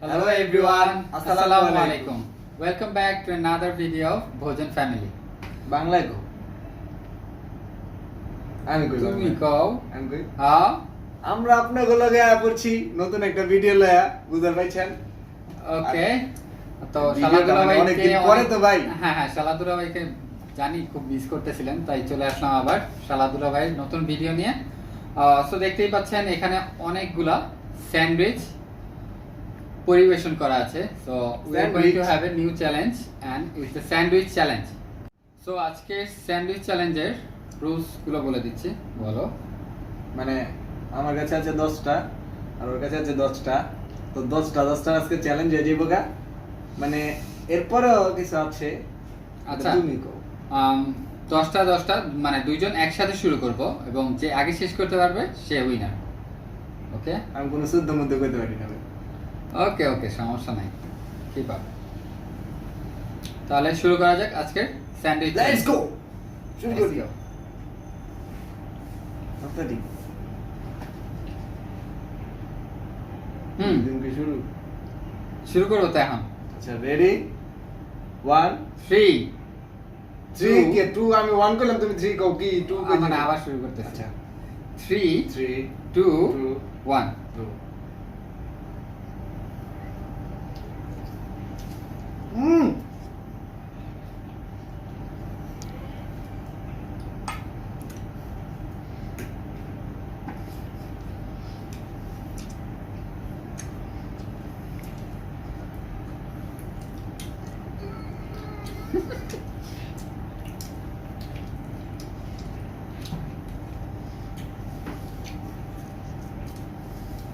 Hello everyone, Assalamu alaikum. Welcome back to another video of Bhojan Family. বাংলায় কও আমি কই তুমি কও আমি কই হ্যাঁ আমরা আপনাদের লগে আয়া পড়ছি নতুন একটা ভিডিও লয়া বুঝতে পারছেন ওকে তো ভিডিওটা শালাদুরা অনেক ভাইকে দিন পরে তো ভাই। হ্যাঁ শালাদুরা ভাইকে জানি খুব মিস করতেছিলেন তাই চলে আসলাম আবার শালাদুরা ভাই নতুন ভিডিও নিয়ে সো দেখতেই পাচ্ছেন এখানে অনেকগুলা স্যান্ডউইচ পরিবেশন করা আছে so we are going to have a new challenge and it's the sandwich challenge so আজকে স্যান্ডউইচ চ্যালেঞ্জের রুলস গুলো বলে দিচ্ছি বলো মানে আমার কাছে আছে 10টা আর ওর কাছে আছে 10টা তো 10টা আজকে চ্যালেঞ্জ হয়ে যাইবো গা মানে এরপরেও কিছু আছে আচ্ছা তুমি কও 10টা মানে দুইজন একসাথে শুরু করব এবং যে আগে শেষ করতে পারবে সে উইনার ওকে আমি কোনো শুদ্ধ মধ্যে কইতে পারি না ভাই। ওকে ওকে সমস্যা নাই ঠিক আছে তাহলে শুরু করা যাক আজকের স্যান্ডউইচ লেটস গো শুরু Let's করি go. আপনাদি তুমি শুরু শুরু করবো তো এখন আচ্ছা রেডি 1 3 3 কে 2 আমি 1 করলাম তুমি 3 কও কি 2 কে মানে আবার শুরু করতেছি আচ্ছা 3 3 2 1 2 হুম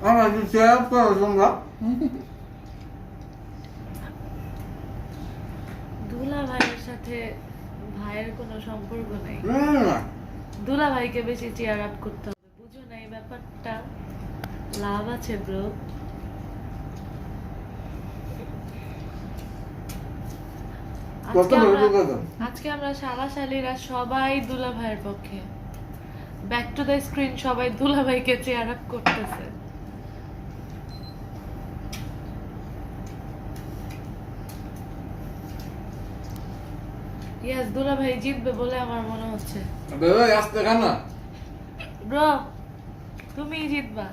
আমার কি শেয়ার করো তোমরা দুলা ভাইয়ের সাথে ভাইয়ের কোনো সম্পর্ক নেই হুম দুলা ভাইকে বেশি চেয়ার আপ করতে হবে বুঝো না এই ব্যাপারটা লাভ আছে ব্রো কত বড় কথা আজকে আমরা শালা শালিরা সবাই দুলা ভাইয়ের পক্ষে ব্যাক টু দ্য স্ক্রিন সবাই দুলা ভাইকে চেয়ার আপ করতেছে ইয়েস দুলা ভাই জিতবে বলে আমার মনে হচ্ছে বেবে আসতে কেন ব্রো তুমিই জিতবা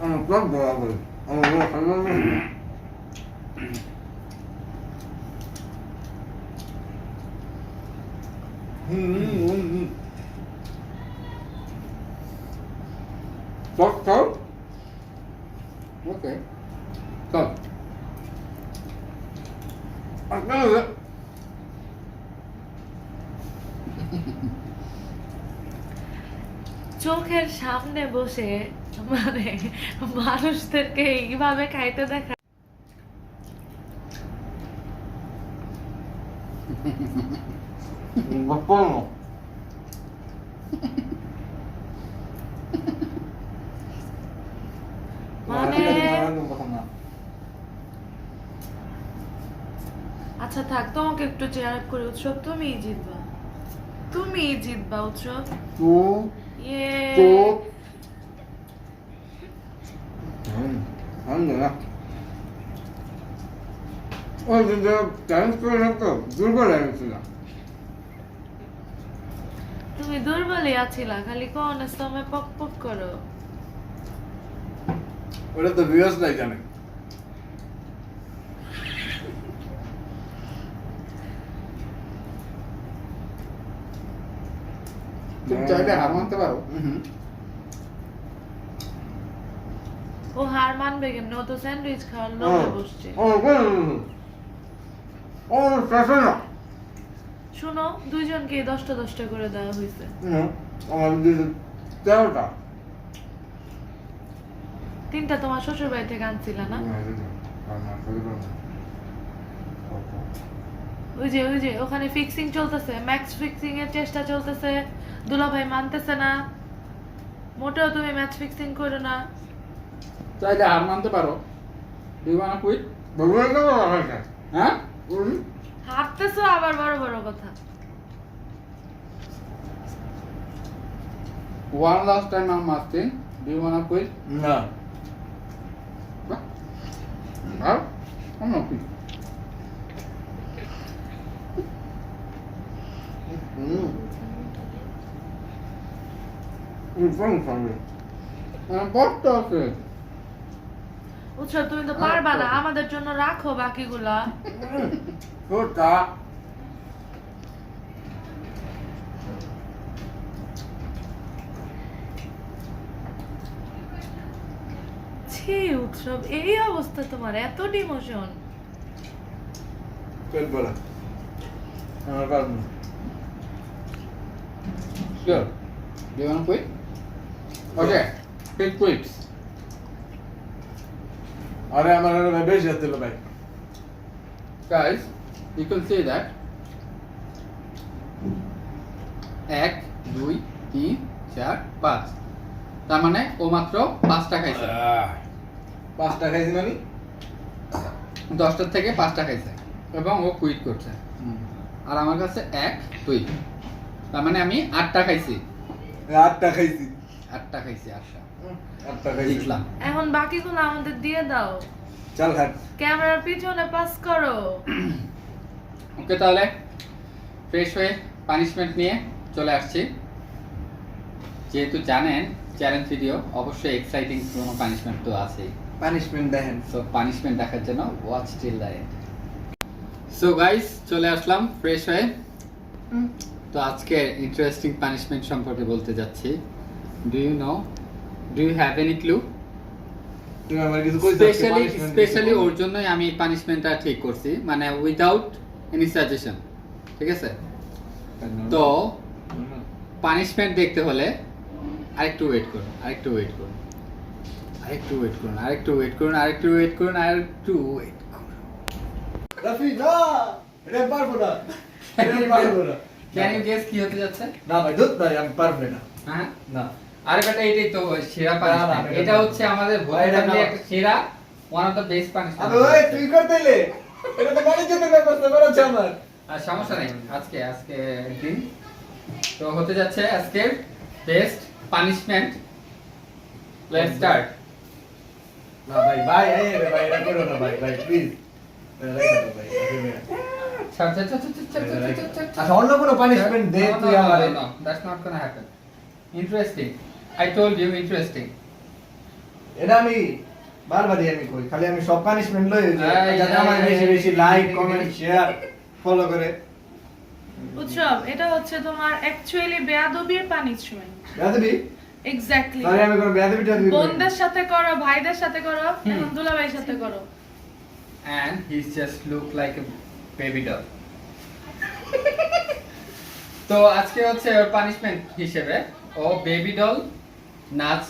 আমার সব বরাবর আমার সব ওকে চল আপনার চোখের সামনে বসে মানে মানুষদেরকে এইভাবে খাইতে দেখা বাপ্পা মানে আচ্ছা থাক তোমাকে একটু চেয়ার আপ করে উৎসব তুমিই জিতবা উৎসব তো ইয়ে তো না ওই যে চ্যালেঞ্জ করে রাখতো দুর্বল হয়ে গেছিল তুমি দুর্বলই আছিলা খালি কোন সময় পক পক করো ওটা তো ভিউয়ার্স নাই জানে তুমি চাইলে হার মানতে পারো ও হার মানবে কেমনে ও তো স্যান্ডউইচ খাওয়ার লোভে বসছে ও শেষে না শুনো দুইজনকে 10টা করে দেওয়া হয়েছে আমার দিদি 13টা 3টা তোমার শ্বশুর বাড়ি থেকে আনছিলা না ওই যে ওখানে ফিক্সিং চলতেছে ম্যাক্স ফিক্সিং এর চেষ্টা চলতেছে দুলাভাই মানতেছে না মোটেও তুমি ম্যাচ ফিক্সিং করো না চাইলে হার মানতে পারো do you want to quit হ্যাঁ হাঁটতেছো আবার বড় বড় কথা One last time I'm asking, do you wanna quit? No. আর অন্য কি বস্তা আছে উৎসব তুমি তো পারবা না, আমাদের জন্য রাখো বাকিগুলা। ওটা ছি উৎসব, এই অবস্থা তোমার, এত ডিমোশন। পেট ভরা আমার পারব না Sure. Do you want to quit? Okay. It quits. আরে আমার আরো বেশি যেতে হলো ভাই Guys, you can see that 1, 2, 3, 4, 5 তার মানে ও মাত্র 5টা খাইছে 5টা খাইছি মানে 10টার থেকে 5টা খাইছে এবং ও কুইট করছে আর আমার কাছে 1, 2 তার মানে আমি 8টা খাইছি 8টা খাইছি 8টা খাইছি 8টা 8টা খাইছি দেখলাম এখন বাকিগুলো আমাদের দিয়ে দাও, চল হাট ক্যামেরার পিছনে পাস করো। ওকে তাহলে ফ্রেশ হয়ে পানিশমেন্ট নিয়ে চলে আসছি যেহেতু জানেন চ্যালেঞ্জ ভিডিও অবশ্যই এক্সাইটিং কোনো পানিশমেন্ট তো আছেই পানিশমেন্ট দেখেন সো পানিশমেন্ট দেখার জন্য watch till the end so guys চলে আসলাম ফ্রেশ হয়ে তো আজকে ইন্টারেস্টিং পানিশমেন্ট সম্পর্কে বলতে যাচ্ছি do you have any clue তুমি আমার কিছু কইছো স্পেশালি ওর জন্যই আমি পানিশমেন্টটা ঠিক করছি মানে উইদাউট এনি সাজেশন ঠিক আছে তো পানিশমেন্ট দেখতে হলে আরেকটু ওয়েট করুন রাফি না রে পারবো না রে পারবো না ক্যান ইউ গেস কি হতে যাচ্ছে না ভাই দুধ নাই আমি পারবো না হ্যাঁ না আরে বেটা এটাই তো সেরা পানিশমেন্ট না, এটা হচ্ছে আমাদের ভাই, এটা ভোটারদের না। একটা সেরা one of the best punishment আবে ওই তুই করতেইলে এটা তো মানে যেতে ব্যাপার তো বড় আমার আর সমস্যা নেই আজকে একদিন তো হতে যাচ্ছে আজকে বেস্ট পানিশমেন্ট লেটস স্টার্ট না ভাই ভাই এই রে ভাই এটা করো না ভাই ভাই প্লিজ রাইখা দাও ভাই আচ্ছা অন্য কোনো পানিশমেন্ট দে তুই আমারে No, that's not gonna happen. Interesting. I told you interesting. এটা আমি বারবারই আমি কই খালি আমি সব পানিশমেন্ট লই এই, যাতে আমার এই, বেশি এই, বেশি এই, লাইক এই, কমেন্ট এই, শেয়ার ফলো করে উৎসব, এটা হচ্ছে তোমার অ্যাকচুয়ালি বেয়াদবির পানিশমেন্ট। রাদবি এক্স্যাক্টলি। তাহলে আমি কোনো বেয়াদবি টাদবি করি না। বোনদের সাথে করো, ভাইদের সাথে করো, এখন দুলাভাইয়ের সাথে করো। And he's just look like a baby doll. তো আজকে হচ্ছে ওর পানিশমেন্ট হিসেবে ও বেবি ডল নাচ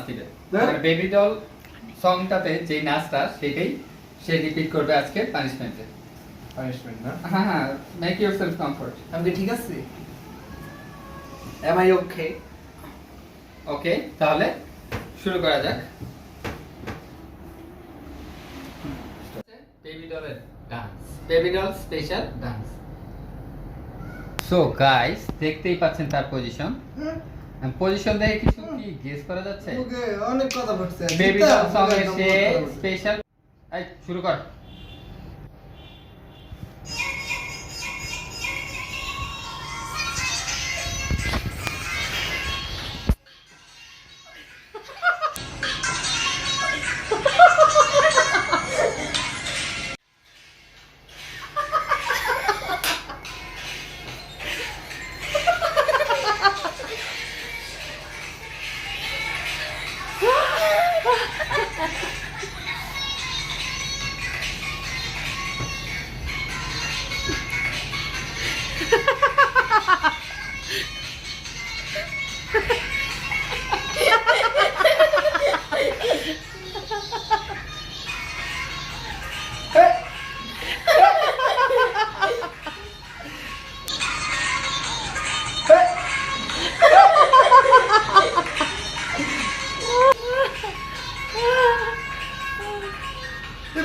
দিবে মানে বেবি ডল সংটাতে যে নাচটা সেটাই সে রিপিট করবে আজকে পানিশমেন্টে পানিশমেন্ট না হ্যাঁ মেক ইউরসেলফ কমফর্ট আমি কি ঠিক আছে এম আই ওকে ওকে তাহলে শুরু করা যাক বেবি ডলের dance baby doll special dance so guys দেখতেই পাচ্ছেন তার পজিশন দেখে কিছু কি গেস করা যাচ্ছে ওকে অনেক কথা বলছে বেবি ডল সং এর সে স্পেশাল এই শুরু কর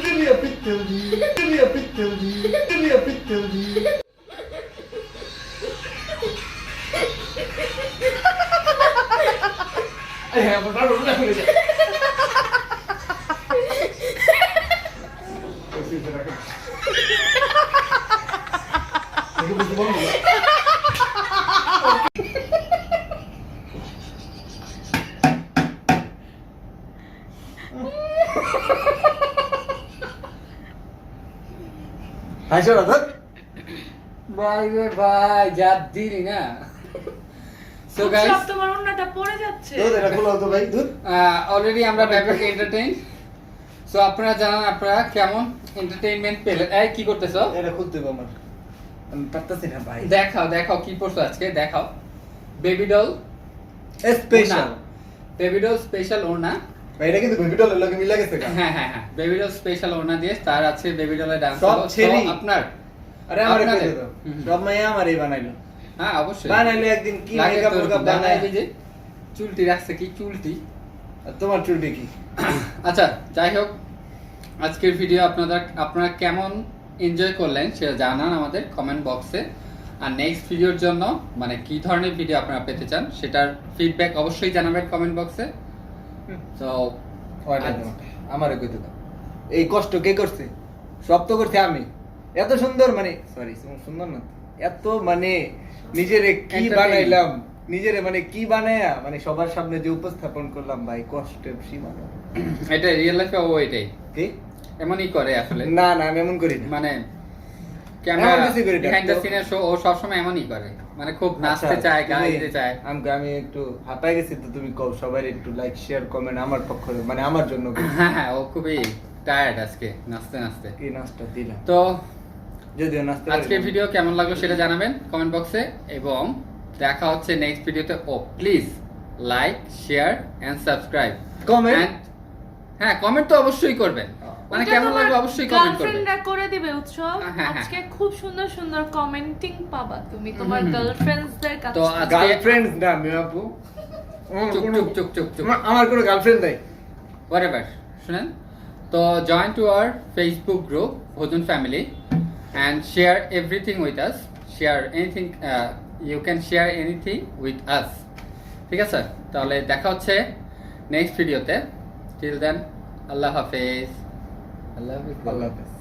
Give me a picture, give me a picture, give me a picture. I have a lot of হাসো না ধর। ভাই রে ভাই যা দিলি না। সো গাইস উৎসব, তোমার ওন্নাটা পড়ে যাচ্ছে। ধর, এটা খোলো তো ভাই, ধর। অলরেডি আমরা ব্যাপক এন্টারটেইন। সো আপনারা জানান আপনারা কেমন এন্টারটেইনমেন্ট পেলেন। এই কি করতেছো? এটা খুলতে হবে আমার। আমি পারতাছি না ভাই। দেখাও দেখাও কি পড়ছো আজকে, দেখাও। Baby doll special. Baby doll special ওড়না। ভাই এটা কিন্তু বেবি ডলের লগে মিলা গেছে কেন? হ্যাঁ হ্যাঁ হ্যাঁ, বেবি ডল স্পেশাল ওড়না দিয়ে তার আছে বেবি ডলের ডান্স। সব ছেড়ি। আপনার আরে আমারে আপনাদের। কইতে দাও। হুম। সব মাইয়া আমারই বানাইলো। হ্যাঁ অবশ্যই বানাইলো একদিন কি লাগে মেকআপ তো মেকআপ এরকম। বানায়। এই যে চুলটি রাখছে কি চুলটি। আর তোমার চুলটি কি? আচ্ছা যাই হোক, আজকের ভিডিও আপনারা কেমন এনজয় করলেন সেটা জানান আমাদের কমেন্ট বক্সে। আর নেক্সট ভিডিওর জন্য মানে কি ধরনের ভিডিও আপনারা পেতে চান সেটার ফিডব্যাক অবশ্যই জানাবেন কমেন্ট বক্সে। তো ওইটা দাও। আমারে কইতে দাও। এই কষ্ট কে করছে? সব তো করতে আমি। এত সুন্দর মানে সরি সুন্দর না। এত মানে নিজেরে কি Entertain. বানাইলাম, নিজেরে মানে কি বানায়া মানে সবার সামনে যে উপস্থাপন করলাম ভাই, কষ্টের সীমা নেই। এটা রিয়েল লাইফে ও এটাই কি? এমনই করে আসলে। না না আমি এমন করি না। মানে এমন ক্যামেরা কিছু করি না। বিহাইন্ড দ্য তো- সিনের শো ও সবসময় এমনই করে, মানে খুব নাচতে আচ্ছা, চায় গান তুমি- দিতে চায়। আমি একটু হাঁপায় গেছি তো তুমি কও সবাই একটু লাইক শেয়ার কমেন্ট আমার পক্ষ থেকে, মানে আমার জন্য হ্যাঁ হ্যাঁ, ও খুবই টায়ার্ড আজকে নাচতে নাচতে। এই নাচটা দিলাম। তো যদিও নাচতে পারি আজকের না। ভিডিও কেমন লাগলো সেটা জানাবেন কমেন্ট বক্সে, এবং দেখা হচ্ছে নেক্সট ভিডিওতে। ও please like share and subscribe Comment? হ্যাঁ কমেন্ট তো অবশ্যই করবেন, মানে ওটা কেমন তোমার লাগলো অবশ্যই কমেন্ট করবেন। গার্লফ্রেন্ডরা করে দিবে উৎসব। হ্যাঁ, হ্যাঁ। আজকে খুব সুন্দর সুন্দর কমেন্টিং পাবা তুমি তোমার হুম, হুম। গার্লফ্রেন্ডসদের কাছে। তো আজকে- গার্লফ্রেন্ড না আমি আপু। চুপ চুপ চুপ চুপ চুপ আমার কোনো গার্লফ্রেন্ড নাই। whatever শুনেন। তো join to our Facebook group ভোজন family and share everything with us. Share anything, you can share anything with us. ঠিক আছে, তাহলে দেখা হচ্ছে নেক্সট ভিডিওতে। টিল দেন আল্লাহ হাফেজ। আল্লাহ হাফেজ।